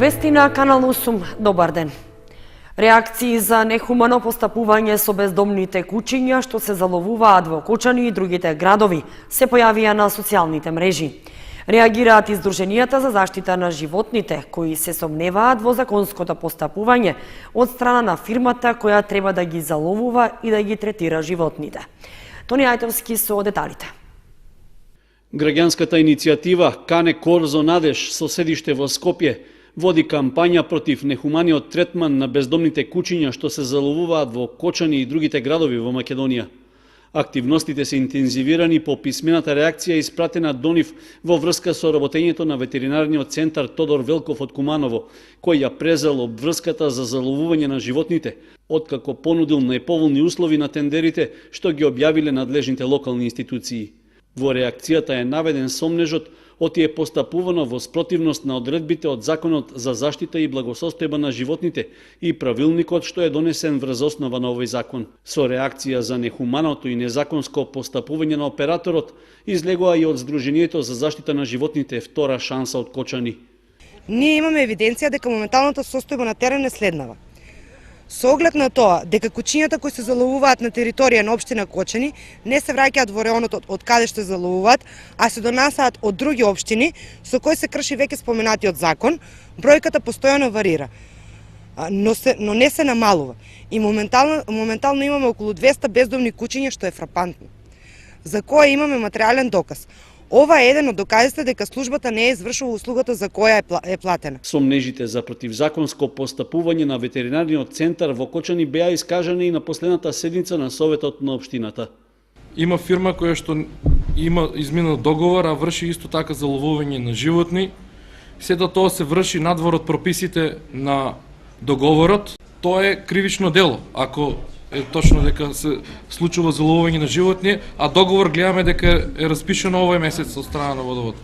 Вести на Канал 8. Добар ден. Реакции за нехумано постапување со бездомните кучиња што се заловуваат во Кочани и другите градови се појавија на социјалните мрежи. Реагираат и Сдруженијата за заштита на животните, кои се сомневаат во законското постапување од страна на фирмата која треба да ги заловува и да ги третира животните. Тони Ајтовски со деталите. Граѓанската иницијатива Кане Корзо Надеж со седиште во Скопје води кампања против нехуманиот третман на бездомните кучиња што се заловуваат во Кочани и другите градови во Македонија. Активностите се интензивирани по писмената реакција испратена до нив во врска со работењето на ветеринарниот центар Тодор Велков од Куманово, кој ја презел обврската за заловување на животните, откако понудил најповолни услови на тендерите што ги објавиле надлежните локални институции. Во реакцијата е наведен сомнежот оти е постапувано во спротивност на одредбите од Законот за заштита и благосостојба на животните и правилникот што е донесен врз основа на овој закон. Со реакција за нехуманото и незаконско постапување на операторот излегува и од Сдруженијето за заштита на животните Втора шанса од Кочани. Ние имаме евиденција дека моменталната состојба на терен е следнава. Со оглед на тоа дека кучињата кои се заловуваат на територија на општина Кочани не се враќаат во реонот од каде што заловуваат, а се донасаат од други општини со кои се крши веќе споменатиот закон, бројката постојано варира, но не се намалува. И моментално имаме околу 200 бездомни кучиња, што е фрапантно, за кое имаме материјален доказ. Ова е еден од доказите дека службата не е извршила услугата за која е платена. Сомнежите за противзаконско постапување на ветеринарниот центар во Кочани беа искажани и на последната седница на Советот на општината. Има фирма која што има изминал договор, а врши исто така заловување на животни. Сето тоа се врши надвор од прописите на договорот. Тоа е кривично дело, ако е точно дека се случува заловување на животни, а договор гледаме дека е распишано овој месец од страна на водовод.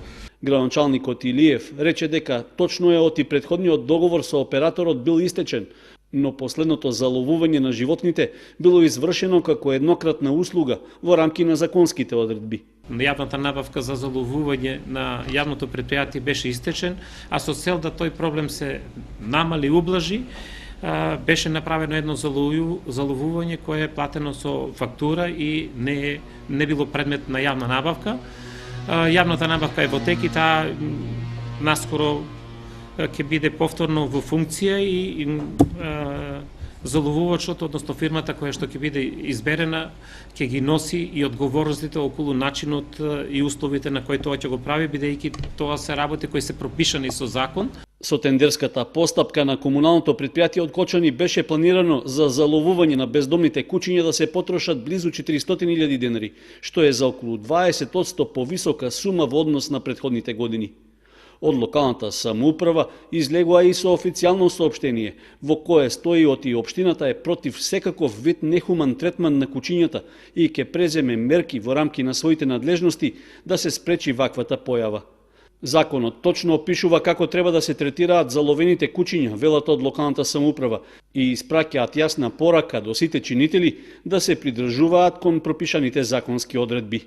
Градоначалникот Илиев рече дека точно е оти претходниот договор со операторот бил истечен, но последното заловување на животните било извршено како еднократна услуга во рамки на законските одредби. Јавната набавка за заловување на јавното претпријатие беше истечен, а со цел да тој проблем се намали и ублажи, беше направено едно заловување кое е платено со фактура и не било предмет на јавна набавка. Јавната набавка е во тек и таа наскоро ќе биде повторно во функција и заловувачот, односно фирмата која што ќе биде изберена, ќе ги носи и одговорностите околу начинот и условите на кои тоа ќе го прави, бидејќи тоа се работи кои се пропишани со закон. Со тендерската постапка на комуналното претпријатие од Кочани беше планирано за заловување на бездомните кучиња да се потрошат близу 400.000 денари, што е за околу 20% повисока сума во однос на претходните години. Од локалната самоуправа излегува и со официјално соопштение, во кое стои оти општината е против секаков вид нехуман третман на кучињата и ќе преземе мерки во рамки на своите надлежности да се спречи ваквата појава. Законот точно опишува како треба да се третираат заловените кучиња, велат од локалната самоуправа, и испраќаат јасна порака до сите чинители да се придржуваат кон пропишаните законски одредби.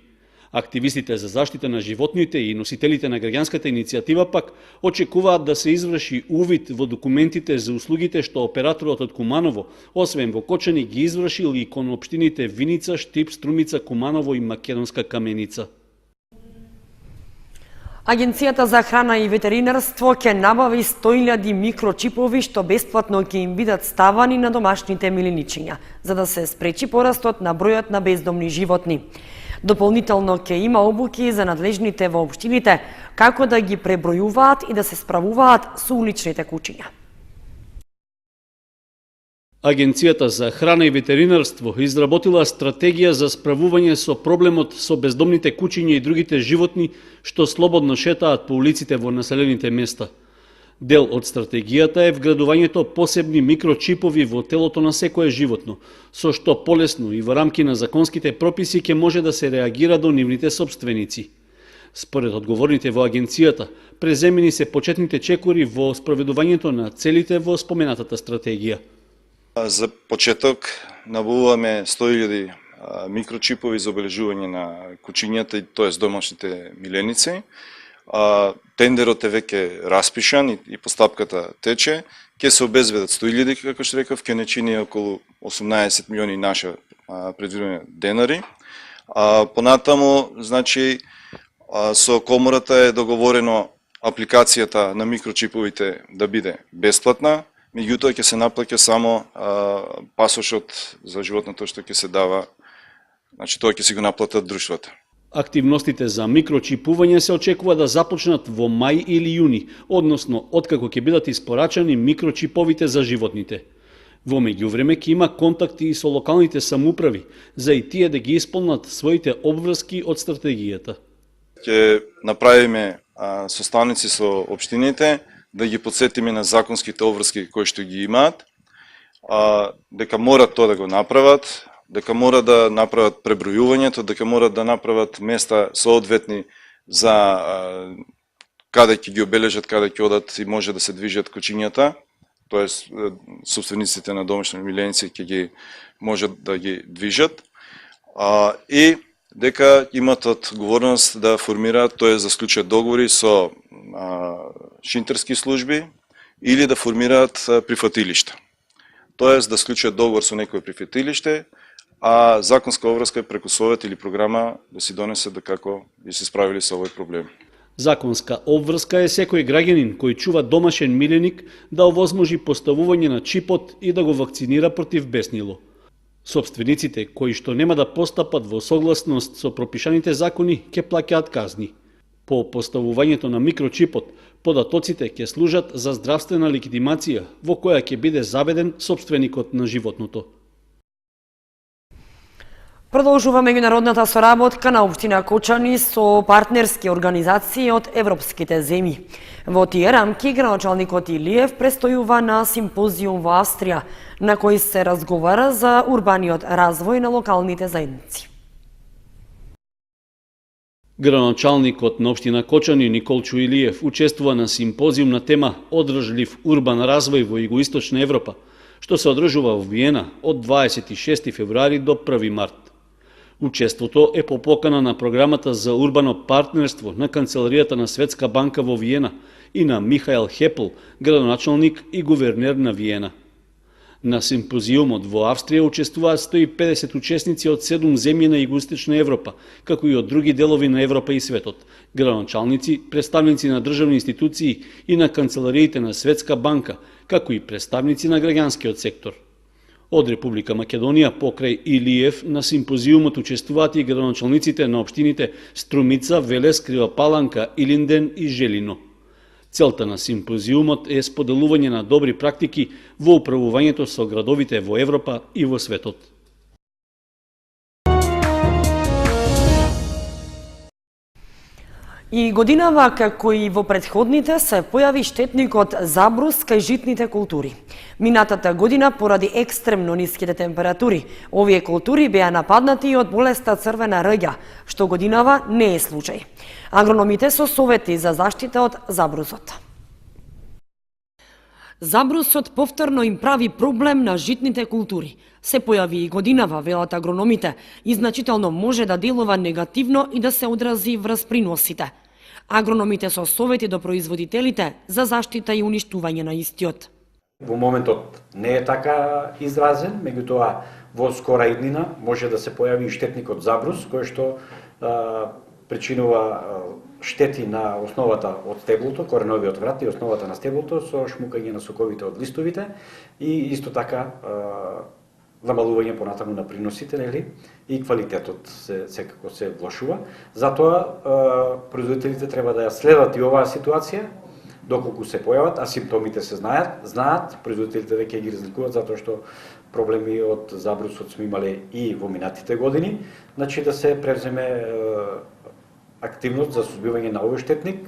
Активистите за заштита на животните и носителите на граѓанската иницијатива пак очекуваат да се изврши увид во документите за услугите што операторот од Куманово, освен во Кочани, ги извршил и кон општините Виница, Штип, Струмица, Куманово и Македонска Каменица. Агенцијата за храна и ветеринарство ќе набави 100.000 микрочипови што бесплатно ќе им бидат ставани на домашните милиничиња, за да се спречи порастот на бројот на бездомни животни. Дополнително ќе има обуки за надлежните во општините како да ги пребројуваат и да се справуваат со уличните кучиња. Агенцијата за храна и ветеринарство изработила стратегија за справување со проблемот со бездомните кучиња и другите животни што слободно шетаат по улиците во населените места. Дел од стратегијата е вградувањето посебни микрочипови во телото на секое животно, со што полесно и во рамки на законските прописи ќе може да се реагира до нивните собственици. Според одговорните во агенцијата, преземени се почетните чекори во спроведувањето на целите во споменатата стратегија. За почеток набавуваме 100.000 микрочипови за обележување на кучињата, т.е. домашните миленици. тендерот е веќе распишан и постапката тече, ќе се обезбедат 100.000, како што реков, ќе не чини околу 18 милиони наша предвидени денари. Понатаму, значи, со комората е договорено апликацијата на микрочиповите да биде бесплатна, меѓутоа ќе се наплаќа само пасошот за животното што ќе се дава, значи тоа ќе си го наплатат друштвата. Активностите за микрочипување се очекува да започнат во мај или јуни, односно откако ќе бидат испорачани микрочиповите за животните. Во меѓувреме ќе има контакти и со локалните самоуправи, за и тие да ги исполнат своите обврски од стратегијата. Ќе направиме составници со општините, да ги подсетиме на законските обврски кои што ги имаат, дека морат тоа да го направат, дека мора да направат пребројувањето, дека мора да направат места соодветни за каде ќе ги обележат, каде ќе одат и може да се движат кучињата, тоест собствениците на домашни миленици ќе ги можат да ги движат, и дека имат одговорност да формираат, тоест да склучат договори со шинтерски служби или да формираат прифатилишта. Тоест да склучат договор со некој прифатилиште, а законска обврска преку совет или програма да си донесе да како би се справили со овој проблем. Законска обврска е секој граѓанин кој чува домашен миленик да овозможи поставување на чипот и да го вакцинира против беснило. Собствениците кои што нема да постапат во согласност со пропишаните закони ќе плаќаат казни. По поставувањето на микрочипот, податоците ќе служат за здравствена легитимација во која ќе биде заведен собственикот на животното. Продолжува меѓународната соработка на општина Кочани со партнерски организации од европските земји. Во тие рамки градоначалникот Илиев престојува на симпозиум во Австрија, на кој се разговара за урбаниот развој на локалните заедници. Градоначалникот на општина Кочани Николчо Илиев учествува на симпозиум на тема Одржлив урбан развој во Југоисточна Европа, што се одржува во Виена од 26 февруари до 1 март. Учеството е по покана на програмата за урбано партнерство на Канцеларијата на Светска банка во Виена и на Михаел Хепл, градоначалник и гувернер на Виена. На симпозиумот во Австрија учествуваат 150 учесници од 7 земји на Југоисточна Европа, како и од други делови на Европа и светот, градоначалници, представници на државни институции и на канцелариите на Светска банка, како и представници на граѓанскиот сектор. Од Република Македонија покрај Илиев на симпозиумот учествуваат и градоначалниците на општините Струмица, Велес, Крива Паланка, Илинден и Желино. Целта на симпозиумот е споделување на добри практики во управувањето со градовите во Европа и во светот. И годинава, како и во предходните, се појави штетникот забрус кај житните култури. Минатата година, поради екстремно ниските температури, овие култури беа нападнати од болеста црвена рѓа, што годинава не е случај. Агрономите со совети за заштита од забрусот. Забрусот повторно им прави проблем на житните култури. Се појави и годинава, велат агрономите, и значително може да делува негативно и да се одрази врз приносите. Агрономите со совети до производителите за заштита и уништување на истиот. Во моментот не е така изразен, меѓутоа во скора иднина може да се појави и штетникот забрус, кој што причинува штети на основата од стеблото, кореновиот врат и основата на стеблото со шмукање на соковите од листовите и исто така намалување понатаму на приносите, нели? И квалитетот секако се влошува. Затоа производителите треба да ја следат и оваа ситуација доколку се појават, а симптомите се знаат, производителите веќе ги разликуваат затоа што проблеми од забрусот сме имале и во минатите години, значи да се превземе активност за сузбивање на овој штетник,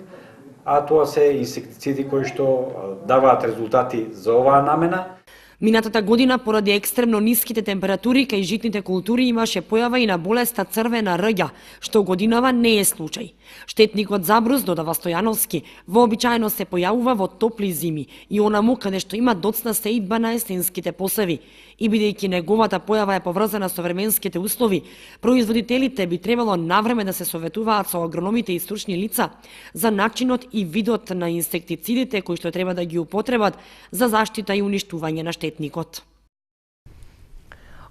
а тоа се инсектициди кои што даваат резултати за оваа намена. Минатата година, поради екстремно ниските температури кај житните култури, имаше појава и на болеста црвена рѓа, што годинава не е случај. Штетникот забрус, додава Стојановски, вообичаено се појавува во топли зими и онаму каде што има доцна сеидба на есенските посеви. И бидејќи неговата појава е поврзана со временските услови, производителите би требало навреме да се советуваат со агрономите и стручни лица за начинот и видот на инсектицидите кои што треба да ги употребат за заштита и уништување на штетникот.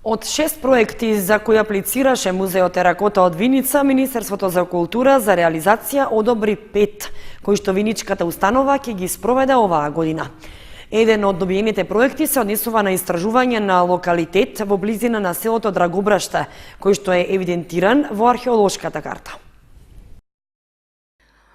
Од 6 проекти за кои аплицираше Музеот Теракота од Виница, Министерството за култура за реализација одобри 5, кои што виничката установа ќе ги спроведе оваа година. Еден од добиените проекти се однесува на истражување на локалитет во близина на селото Драгобраште, кој што е евидентиран во археолошката карта.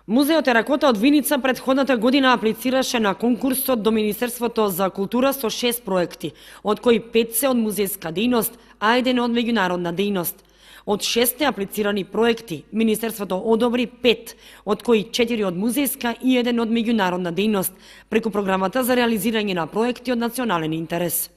Музеот Теракота од Виница претходната година аплицираше на конкурсот до Министерството за култура со 6 проекти, од кои 5 се од музејска дејност, а еден од меѓународна дејност. Од 6 аплицирани проекти, Министерството одобри 5, од кои 4 од музејска и еден од меѓународна дејност, преку програмата за реализирање на проекти од национален интерес.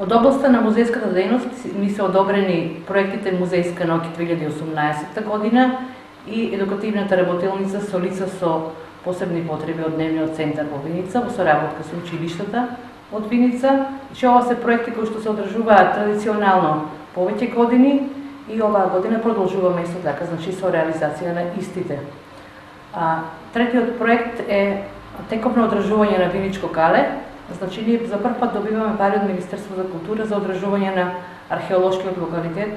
Од областа на музејската дејност ми се одобрени проектите Музејска ноќ 2018 година и едукативната работилница со лица со посебни потреби од дневниот центар во Виница, во соработка со училиштата од Виница. Ова се проекти кои што се одржуваат традиционално повеќе години и оваа година продолжуваме исто така, значи со реализација на истите. Третиот проект е тековно одржување на Виничко кале. Значи ние за прв пат добиваме пари од Министерство за култура за одржување на археолошкиот локалитет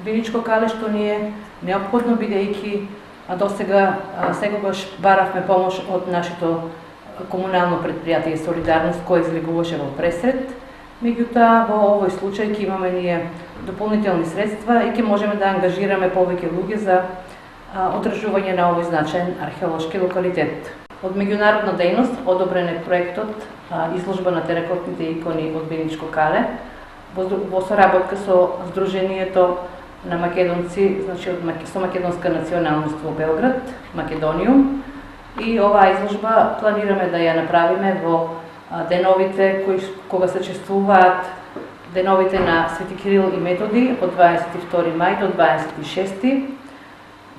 Виничко кале, што ни е неопходно бидејќи досега секогаш баравме помош од нашето комунално предпријатие Солидарност кој излегуваше во Пресрет. Меѓутоа во овој случај ќе имаме ние дополнителни средства и ќе можеме да ангажираме повеќе луѓе за одржување на овој значаен археолошки локалитет. Од меѓународна дејност одобрен е проектот изложба на теракотните икони од Виничко кале во соработка со Сдруженијето на македонци, значи со македонска националност во Белград, Македониум. И оваа изложба планираме да ја направиме во деновите кога се чествуваат деновите на Свети Кирил и Методи од 22 мај до 26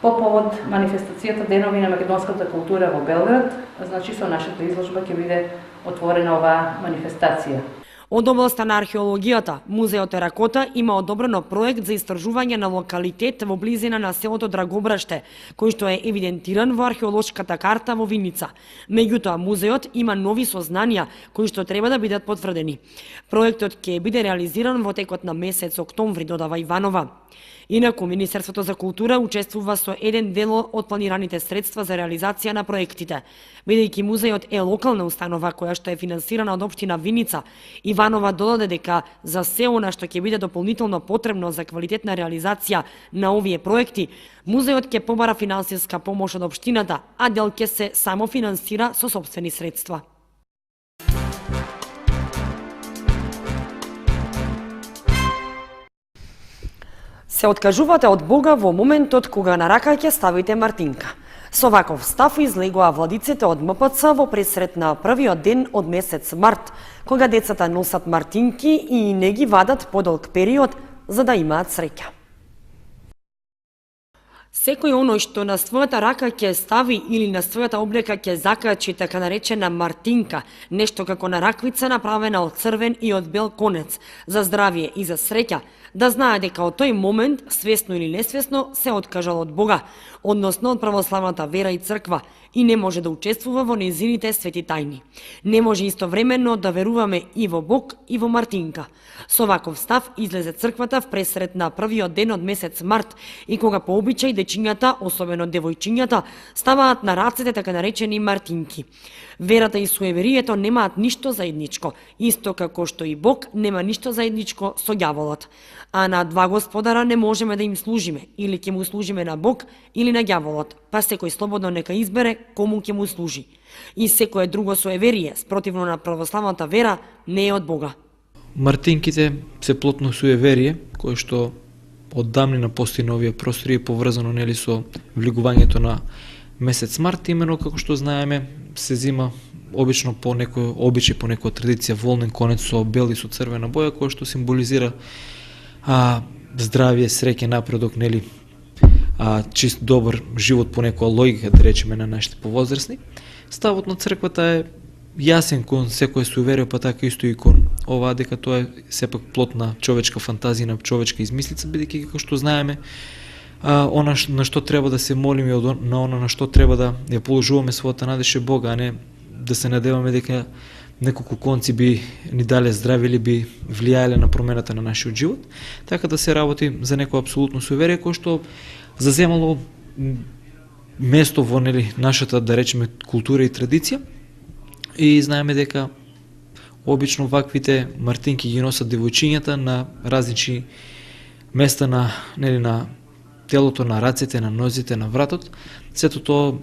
по повод манифестацијата Денови на македонската култура во Белград. Значи со нашата изложба ќе биде отворена оваа манифестација. Од областа на археологијата, Музеот Теракота има одобрено проект за истражување на локалитет во близина на селото Драгобраште, кој што е евидентиран во археолошката карта во Виница. Меѓутоа, музеот има нови сознанија кои што треба да бидат потврдени. Проектот ќе биде реализиран во текот на месец октомври, додава Иванова. Инаку, Министерството за култура учествува со еден дел од планираните средства за реализација на проектите. Бидејќи музеот е локална установа која што е финансирана од општина Виница, Иванова додаде дека за се она што ќе биде дополнително потребно за квалитетна реализација на овие проекти, музеот ќе побара финансиска помош од општината, а дел ќе се самофинансира со сопствени средства. Се откажувате од Бога во моментот кога на рака ќе ставите мартинка. Со ваков став излегоа владиците од МПЦ во пресрет на првиот ден од месец март, кога децата носат мартинки и не ги вадат подолг период за да имаат среќа. Секој оној што на својата рака ќе стави или на својата облека ќе закачи така наречена мартинка, нешто како на раквица направена од црвен и од бел конец, за здравје и за среќа, да знае дека од тој момент, свесно или несвесно, се откажал од Бога, односно од православната вера и црква, и не може да учествува во нејзините свети тајни. Не може истовремено да веруваме и во Бог и во мартинка. Со ваков став излезе црквата в пресрет на првиот ден од месец март и кога по обичај дечињата, особено девојчињата, ставаат на рацете така наречени мартинки. Верата и суеверието немаат ништо заедничко, исто како што и Бог нема ништо заедничко со ѓаволот. А на два господара не можеме да им служиме, или ќе му служиме на Бог или на ѓаволот, па секој слободно нека избере кому ќе му служи. И секое друго суеверие, спротивно на православната вера, не е од Бога. Мартинките се плотно суеверие, кое што од давнина постои на овие простори е поврзано нели со влегувањето на месец март, имено како што знаеме се зима обично по некој обичај, по некоја традиција волнен конец со бел и со црвена боја, која што символизира здравје, среќа, напредок, нели, чист добар живот по некоја логика, да речеме, на нашите повозрасни. Ставот на црквата е јасен кон секој суеверие, па така исто и кон ова, дека тоа е сепак плод на човечка фантазија, на човечка измислица, бидејќи како што знаеме, она на што треба да се молиме, на она на што треба да ја положуваме својата надеж е Бога, а не да се надеваме дека неколку конци би ни дале здраве или би влијаеле на промената на нашиот живот. Така да се работи за некој апсолутно суеверие кој што заземало место во, нели, нашата, да речеме, култура и традиција. И знаеме дека обично ваквите мартинки ги носат девојчињата на различни места на, нели, на телото, на рацете, на нозите, на вратот. Сето тоа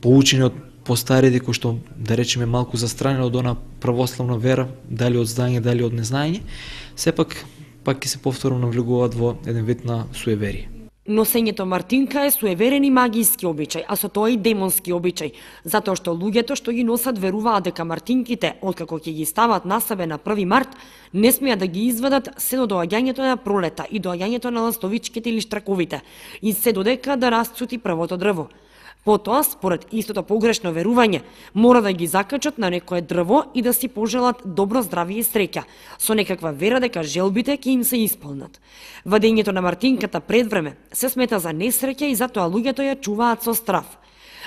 поучени од постарите кои што, да речеме, малку застранени од она православна вера, дали од знаење, дали од незнаење, сепак пак ќе се повторно навлегуваат во еден вид на суеверие. Носењето мартинка е суеверен и магиски обичај, а со тоа и демонски обичај, затоа што луѓето што ги носат веруваат дека мартинките, откако ќе ги стават на себе на 1 март, не смеат да ги извадат се до доаѓањето на пролета и доаѓањето на ластовичките или штраковите, и се додека да расцути првото дрво. Потоа, според истото погрешно верување, мора да ги закачат на некое дрво и да си пожелат добро здравје и среќа, со некаква вера дека желбите ќе им се исполнат. Вадењето на мартинката пред време се смета за несреќа и затоа луѓето ја чуваат со страв.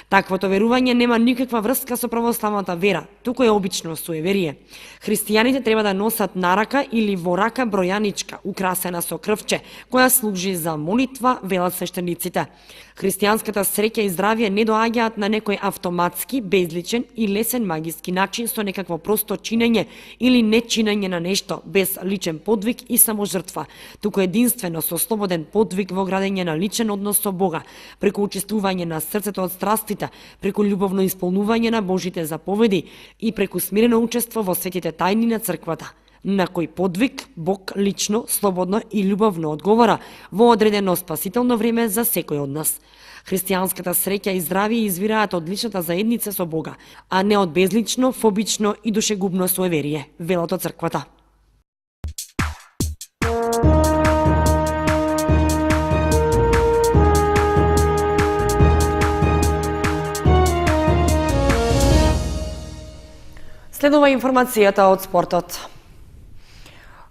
Таквото верување нема никаква врска со православната вера, туку е обично суеверие. Христијаните треба да носат на рака или во рака бројаничка, украсена со крвче, која служи за молитва, велат свештениците. Христијанската среќа и здравје не доаѓаат на некој автоматски, безличен и лесен магиски начин со некакво просто чинење или нечинење на нешто, без личен подвиг и саможртва, туку единствено со слободен подвиг во градење на личен однос со Бога, преку очистување на срцето од страстите, преку љубовно исполнување на Божите заповеди и преку смирено учество во светите тајни на црквата, на кој подвиг Бог лично, слободно и љубовно одговара во одредено спасително време за секој од нас. Христијанската среќа и здравје извираат од личната заедница со Бога, а не од безлично, фобично и душегубно суеверие, велат од црквата. Следува информацијата од спортот.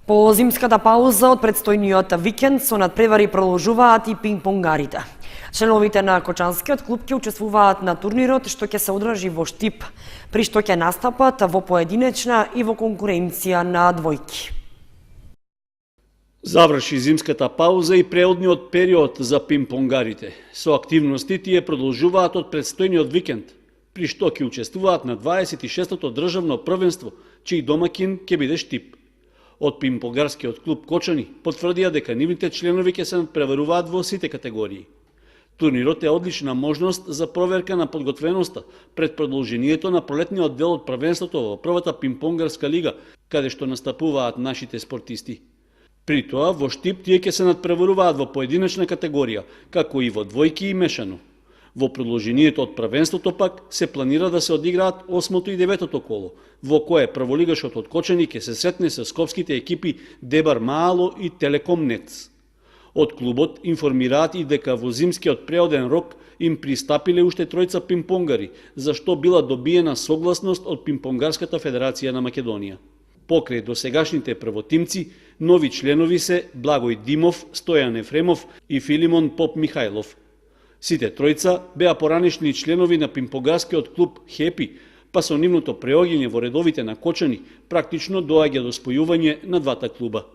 По зимската пауза од предстојниот викенд со надпревари продолжуваат и пинг-понгарите. Членовите на Кочанскиот клуб ќе учествуваат на турнирот што ќе се одржи во Штип, при што ќе настапат во поединечна и во конкуренција на двојки. Заврши зимската пауза и преодниот период за пинг-понгарите. Со активности тие продолжуваат од предстојниот викенд, при што ќе учествуваат на 26-тото државно првенство, чиј домакин ќе биде Штип. Од пинг-понгарскиот клуб Кочани потврдија дека нивните членови ќе се надпреваруваат во сите категории. Турнирот е одлична можност за проверка на подготвеноста пред продолжението на пролетниот дел од првенството во првата пинг-понгарска лига, каде што настапуваат нашите спортисти. При тоа во Штип тие ќе се надпреваруваат во поединечна категорија, како и во двојки и мешано. Во продолжението од првенството пак се планира да се одиграат 8-то и 9-то коло, во кое прволигашот од Кочани ќе се сретне со скопските екипи Дебар Маало и Телеком Нец. Од клубот информираат и дека во зимскиот преоден рок им пристапиле уште тројца пинг-понгари, за што била добиена согласност од Пинг-понгарската федерација на Македонија. Покрај досегашните првотимци, нови членови се Благој Димов, Стојан Ефремов и Филимон Поп Михајлов. Сите тројца беа поранешни членови на пинг-понгарскиот клуб Хепи, па со нивното преоѓање во редовите на Кочани практично доаѓа до спојување на двата клуба.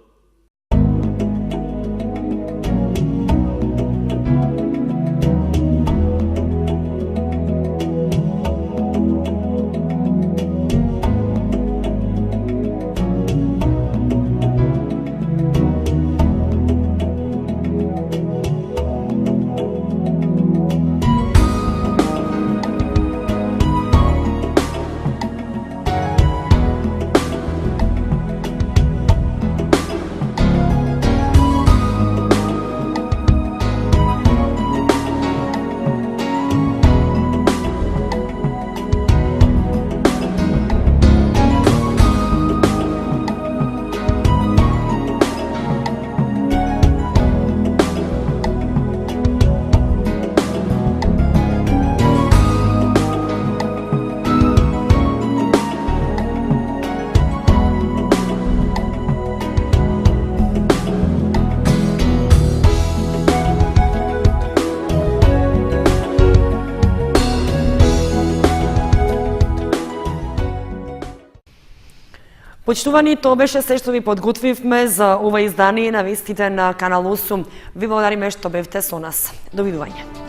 Почитувани, тоа беше се што ви подготвивме за ова издание на вестите на Канал 8. Ви благодариме што бевте со нас. Довидување.